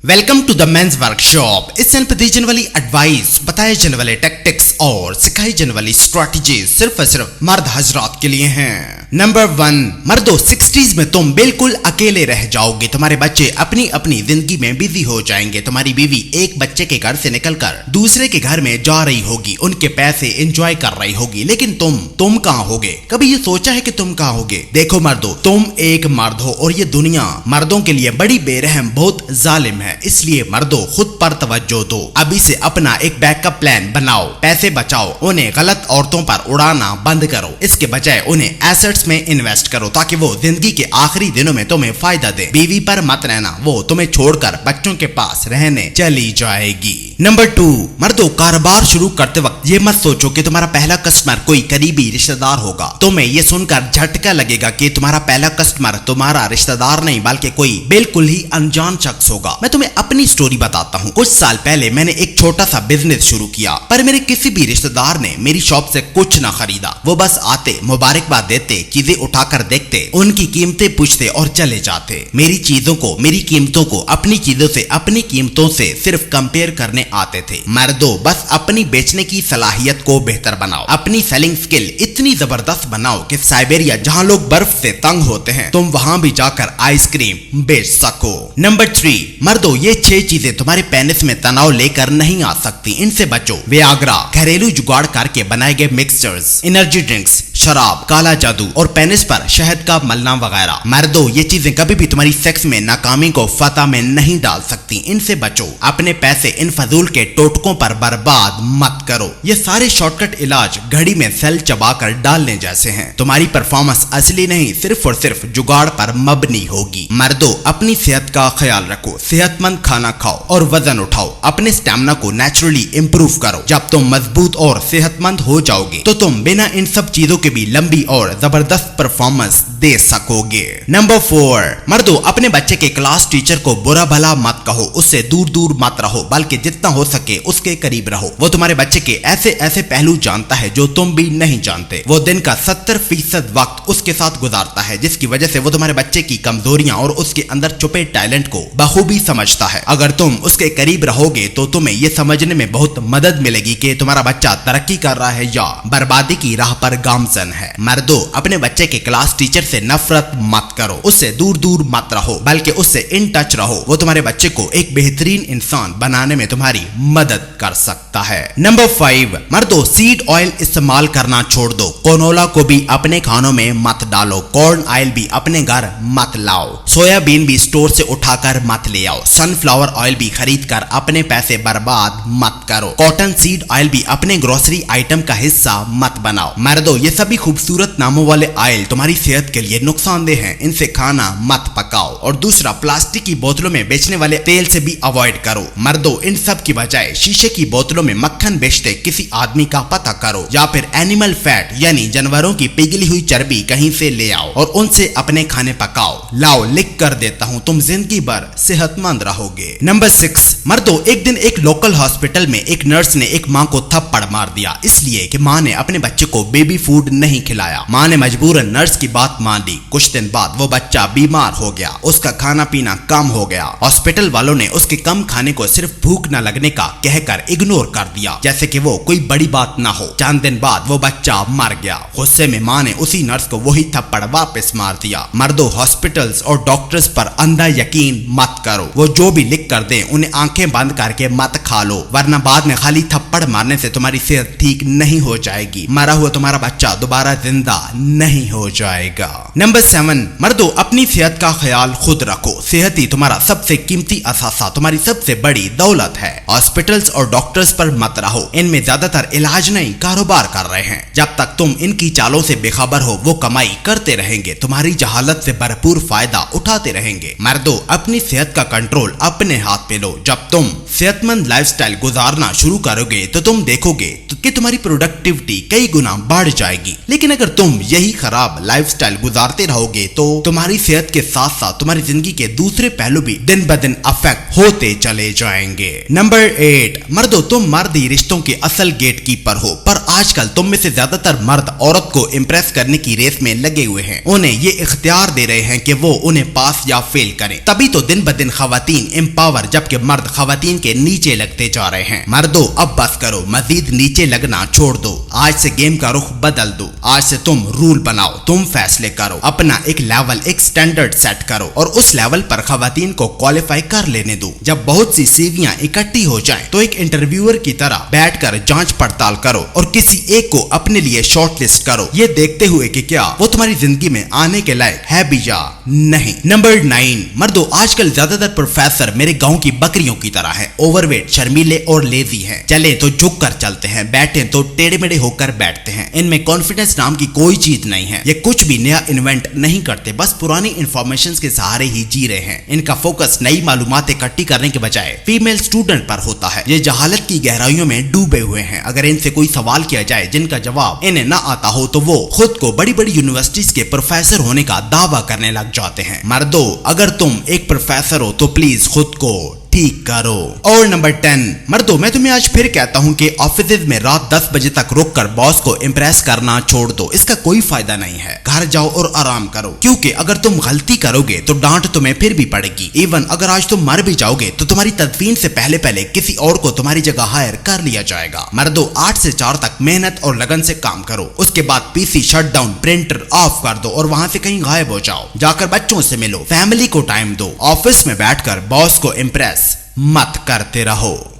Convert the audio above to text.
Welcome to the men's workshop. इस channel पर दी जाने वाली एडवाइस, बताए जाने वाले टैक्टिक्स और सिखाई जाने वाली स्ट्रैटेजीज सिर्फ और सिर्फ मर्द हजरात के लिए हैं। नंबर 1, मर्दों 60s में तुम बिल्कुल अकेले रह जाओगे। तुम्हारे बच्चे अपनी अपनी जिंदगी में बिजी हो जाएंगे। तुम्हारी बीवी एक बच्चे के घर से निकलकर दूसरे के घर में जा रही होगी, उनके पैसे एंजॉय कर रही होगी, लेकिन तुम कहाँ होगे? कभी ये सोचा है कि तुम कहाँ होगे? देखो मर्दों, तुम एक मर्द हो और ये दुनिया मर्दों के लिए बड़ी बेरहम, बहुत जालिम है। इसलिए मर्दों खुद पर तवज्जो दो। अभी से अपना एक बैकअप प्लान बनाओ, पैसे बचाओ, उन्हें गलत औरतों पर उड़ाना बंद करो। इसके बजाय उन्हें एसेट्स में इन्वेस्ट करो ताकि वो जिंदगी के आखिरी दिनों में तुम्हें फायदा दे। बीवी पर मत रहना, वो तुम्हें छोड़कर बच्चों के पास रहने चली जाएगी। नंबर 2, मर्दों कारोबार शुरू करते वक्त ये मत सोचो कि तुम्हारा पहला कस्टमर कोई करीबी रिश्तेदार होगा। तुम्हें ये सुनकर झटका लगेगा कि तुम्हारा पहला कस्टमर तुम्हारा रिश्तेदार नहीं बल्कि कोई बिल्कुल ही अनजान शख्स होगा। मैं तुम्हें अपनी स्टोरी बताता हूँ। कुछ साल पहले मैंने एक छोटा सा बिजनेस शुरू किया, पर मेरे किसी भी रिश्तेदार ने मेरी शॉप से कुछ ना खरीदा। वो बस आते, मुबारकबाद देते, चीजें उठाकर देखते, उनकी कीमतें पूछते और चले जाते। मेरी चीजों को, मेरी कीमतों को अपनी चीजों से, अपनी कीमतों से सिर्फ कंपेयर करने आते थे। मर्दों बस अपनी बेचने की सलाहियत को बेहतर बनाओ। अपनी सेलिंग स्किल इतनी जबरदस्त बनाओ कि साइबेरिया जहाँ लोग बर्फ से तंग होते हैं, तुम वहां भी जाकर आइसक्रीम बेच सको। नंबर 3, मर्दों ये 6 चीजें तुम्हारे पेनिस में तनाव लेकर नहीं आ सकती, इनसे बचो। वियाग्रा, घरेलू जुगाड़ करके बनाए गए मिक्सचर्स, एनर्जी ड्रिंक्स, शराब, काला जादू और पेनिस पर शहद का मलना वगैरह। मर्दों ये चीजें कभी भी तुम्हारी सेक्स में नाकामी को फतह में नहीं डाल सकती, इनसे बचो। अपने पैसे इन फजूल के टोटकों पर बर्बाद मत करो। ये सारे शॉर्टकट इलाज घड़ी में सेल चबाकर डालने जैसे हैं। तुम्हारी परफॉर्मेंस असली नहीं, सिर्फ और सिर्फ जुगाड़ पर मबनी होगी। मर्दों अपनी सेहत का ख्याल रखो, सेहतमंद खाना खाओ और वजन उठाओ। अपने स्टैमिना को नेचुरली इंप्रूव करो। जब तुम मजबूत और सेहतमंद हो जाओगे तो तुम बिना इन सब चीजों के भी लंबी और जबरदस्त परफॉर्मेंस दे सकोगे। नंबर 4, मर्दों अपने बच्चे के क्लास टीचर को बुरा भला मत कहो, उससे दूर दूर मत रहो, बल्कि जितना हो सके उसके करीब रहो। वो तुम्हारे बच्चे के ऐसे ऐसे पहलू जानता है जो तुम भी नहीं जानते। वो दिन का 70% वक्त उसके साथ गुजारता है, जिसकी वजह से वो तुम्हारे बच्चे की कमजोरियां और उसके अंदर छुपे टैलेंट को बखूबी समझता है। अगर तुम उसके करीब रहोगे तो तुम्हें ये समझने में बहुत मदद मिलेगी कि तुम्हारा बच्चा तरक्की कर रहा है या बर्बादी की राह पर गामजन है। मर्दों अपने बच्चे के क्लास टीचर से नफरत मत करो, उससे दूर दूर मत रहो, बल्कि उससे इन टच रहो। वो तुम्हारे बच्चे को एक बेहतरीन इंसान बनाने में तुम्हारी मदद कर सकता है। नंबर 5, मर्दों सीड ऑयल इस्तेमाल करना छोड़ दो। कोनोला को भी अपने खानों में मत डालो, कॉर्न ऑयल भी अपने घर मत लाओ, सोयाबीन भी स्टोर से उठाकर मत ले आओ, सनफ्लावर ऑयल भी खरीद कर अपने पैसे बर्बाद मत करो, कॉटन सीड ऑयल भी अपने ग्रोसरी आइटम का हिस्सा मत बनाओ। मर्दों ये सभी खूबसूरत नामों वाले ऑयल तुम्हारी सेहत के लिए नुकसानदेह हैं, इनसे खाना मत पकाओ। और दूसरा, प्लास्टिक की बोतलों में बेचने वाले तेल से भी अवॉइड करो। मर्दों इन सब की बजाय शीशे की बोतलों में मक्खन बेचते किसी आदमी का पता करो, या फिर एनिमल फैट यानी जानवरों की पिघली हुई चर्बी कहीं से ले आओ और उनसे अपने खाने पकाओ। लाओ लिख कर देता हूँ, तुम जिंदगी भर सेहतमंद रहोगे। नंबर 6, मर्दों एक दिन एक लोकल हॉस्पिटल में एक नर्स ने एक माँ को थप्पड़ मार दिया, इसलिए कि माँ ने अपने बच्चे को बेबी फूड नहीं खिलाया। माँ ने मजबूरन नर्स की बात मान ली। कुछ दिन बाद वो बच्चा बीमार हो गया, उसका खाना पीना कम हो गया। हॉस्पिटल वालों ने उसके कम खाने को सिर्फ भूख न लगने का कहकर इग्नोर कर दिया, जैसे कि वो कोई बड़ी बात ना हो। 4 दिन बाद वो बच्चा मर गया। गुस्से में माँ ने उसी नर्स को वही थप्पड़ वापस मार दिया। मर्दों हॉस्पिटल्स और डॉक्टर्स पर अंधा यकीन मत करो। वो जो भी लिख कर दे उन्हें आंखें बंद करके मत खा लो, वरना बाद में खाली थप्पड़ मारने से तुम्हारी सेहत ठीक नहीं हो जाएगी। मरा हुआ तुम्हारा बच्चा दोबारा जिंदा नहीं हो जाएगा। नंबर 7, मर्दों अपनी सेहत का ख्याल खुद रखो। सेहत ही तुम्हारा सबसे कीमती असासा, तुम्हारी सबसे बड़ी दौलत है। हॉस्पिटल्स और डॉक्टर्स पर मत रहो, इनमें ज्यादातर इलाज नहीं कारोबार कर रहे हैं। जब तक तुम इनकी चालों से बेखबर हो वो कमाई करते रहेंगे, तुम्हारी जहालत से भरपूर फायदा उठाते रहेंगे। मर्दों अपनी सेहत का कंट्रोल अपने हाथ में लो। जब तुम सेहतमंद लाइफस्टाइल गुजारना शुरू करोगे तो तुम देखोगे कि तुम्हारी प्रोडक्टिविटी कई गुना बढ़ जाएगी। जाएगी। लेकिन अगर तुम यही खराब लाइफस्टाइल गुजारते रहोगे तो तुम्हारी सेहत के साथ साथ तुम्हारी जिंदगी के दूसरे पहलू भी दिन ब दिन अफेक्ट होते चले जाएंगे। नंबर 8, मर्दों तुम मर्द ही रिश्तों के असल गेट कीपर हो, पर आजकल तुम में से ज्यादातर मर्द औरत को इम्प्रेस करने की रेस में लगे हुए हैं। उन्हें ये इख्तियार दे रहे हैं कि वो उन्हें पास या फेल करें, तभी तो दिन ब दिन खवातीन एम्पावर जबकि मर्द खवातीन के नीचे लगते जा रहे हैं। मर्दों अब बस करो, मजीद नीचे लगना छोड़ दो। आज से गेम का रुख बदल दो। आज से तुम रूल बनाओ, तुम फैसले करो, अपना एक लेवल, एक स्टैंडर्ड सेट करो और उस लेवल पर खवातीन को क्वालिफाई कर लेने दो। जब बहुत सी सीवियां इकट्ठी हो जाएं, तो एक इंटरव्यूअर की तरह बैठकर जांच पड़ताल करो और किसी एक को अपने लिए शॉर्टलिस्ट करो, ये देखते हुए कि क्या वो तुम्हारी जिंदगी में आने के लायक है भी या नहीं। नंबर 9, मर्दों आजकल ज्यादातर प्रोफेसर मेरे गांव की बकरियों की तरह है, ओवरवेट, शर्मीले और लेजी हैं। चले तो झुक कर चलते हैं, बैठे तो टेढ़े मेढ़े होकर बैठते हैं। इनमें कॉन्फिडेंस नाम की कोई चीज नहीं है। ये कुछ भी नया इन्वेंट नहीं करते, बस पुरानी इंफॉर्मेशन के सहारे ही जी रहे हैं। इनका फोकस नई मालूमात इकट्ठी करने के बजाय फीमेल स्टूडेंट पर होता है। ये जहालत की गहराइयों में डूबे हुए हैं। अगर इनसे कोई सवाल किया जाए जिनका जवाब इन्हें न आता हो तो वो खुद को बड़ी बड़ी यूनिवर्सिटीज के प्रोफेसर होने का दावा करने लग जाते हैं। मर्दों अगर तुम एक प्रोफेसर हो तो प्लीज खुद को ठीक करो। और नंबर 10, मर्दों मैं तुम्हें आज फिर कहता हूं कि ऑफिस में रात 10 बजे तक रुक कर बॉस को इम्प्रेस करना छोड़ दो। इसका कोई फायदा नहीं है। घर जाओ और आराम करो, क्योंकि अगर तुम गलती करोगे तो डांट तुम्हें फिर भी पड़ेगी। इवन अगर आज तुम मर भी जाओगे तो तुम्हारी तदफीन से पहले पहले किसी और को तुम्हारी जगह हायर कर लिया जाएगा। मर्दों 8 से 4 तक मेहनत और लगन से काम करो, उसके बाद PC shut down, printer of कर दो और वहां से कहीं गायब हो जाओ। जाकर बच्चों से मिलो, फैमिली को टाइम दो। ऑफिस में बैठकर बॉस को इम्प्रेस मत करते रहो।